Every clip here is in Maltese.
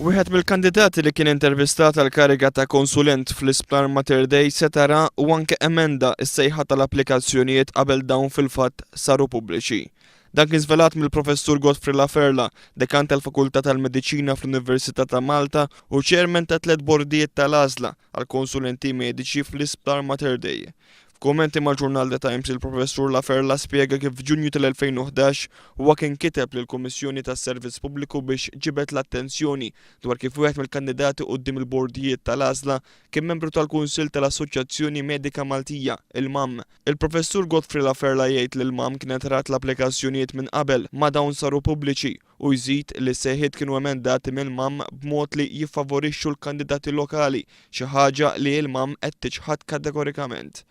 Wieħed mill-kandidati li kien intervistat għal kariga ta' konsulent fl-isptar Mater Dei se tara u anke emenda is-sejħa tal-applikazzjonijiet qabel dawn fil-fatt saru pubbliċi. Dan kien żvelat mill-Professur Godfrey Laferla, dekan tal-fakulta tal-medicina fl-Universita ta' Malta u chairman ta' 3 bordijiet tal-għazla għal konsulenti mediċi fl-isptar Mater Dei. F'kummenti mal-ġurnal The Times, il-Professur Laferla spjega kif f'Ġunju tal-2011 huwa kien kiteb lill-Kummissjoni tas-Servizz Pubbliku biex ġibet l-attenzjoni dwar kif wieħed mill-kandidati quddiem il-bordijiet tal-għażla kien membru tal-Kunsill tal-Assoċjazzjoni Medika Maltija, il-MAM. Il-Professur Godfrey Laferla jgħid li l-MAM kienet rat l-applikazzjonijiet minn qabel ma dawn saru pubbliċi u jżid li s-sejhiet kienu emendati mill-MAM b'mod li jiffavorixxu l-kandidati lokali, xi ħaġa li l-MAM qed tiġħad kategorikament.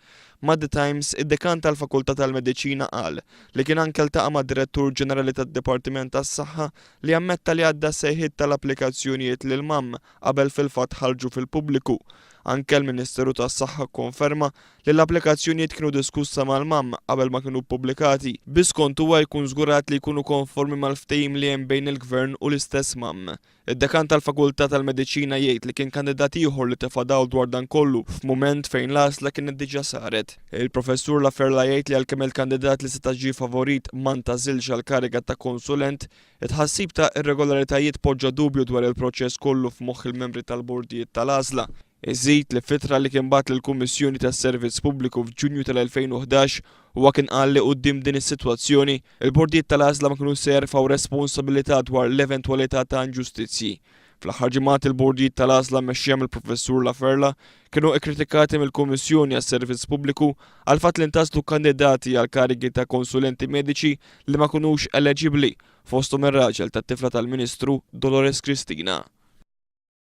Mater Dei, id-dekan tal-fakulta tal-medicina qal li kien anke ltaqa' mad-Direttur Ġenerali tad-Dipartiment tas-Saħħa li ammetta li għadda sejhiet tal-applikazzjonijiet lil MAM qabel fil-fatt ħarġu fil-pubbliku. Anke l-Ministeru tas-Saħħa kkonferma li l-applikazzjonijiet kienu diskussa mal-MAM qabel ma kienu ppubblikati, biss kont huwa jkun żgurat li jkunu konformi mal-ftehim li hemm bejn il-Gvern u l-istess MAM. Id-dekan tal-fakulta tal-medicina jgħid li kien kandidat ieħor li tefadaw dwar dan kollu f'mument fejn l-għażla kienet diġà saret. Il-Professur Laferla jgħid li għalkemm il-kandidat li seta' ġie favorit ma ntażilx għal kariga ta' konsulent, it-thassib ta' irregolaritajiet poġġa dubju dwar il-proċess kollu f'moħħ il-membri tal-bordijiet tal-għażla. Iżid li fitra li kien bagħat lill-Kummissjoni tas-Servizz Pubbliku f'Ġunju tal-2011 huwa kien qal li quddiem din is-sitwazzjoni il-bordijiet tal-għażla ma kienu se jerfgħu responsabilità dwar l-eventwalità ta' inġustizzji. Fl-aħħar ġimgħat il-bordijiet tal-għażla mmexxija mill-Professur Laferla kienu ikkritikati mill-Kummissjoni għas-Servizz Pubbliku għal fatt li ntażlu kandidati għal karigi ta' konsulenti mediċi li ma kinux eleġibbli fosthom ir-raġel tat-tifla tal-Ministru Dolores Cristina.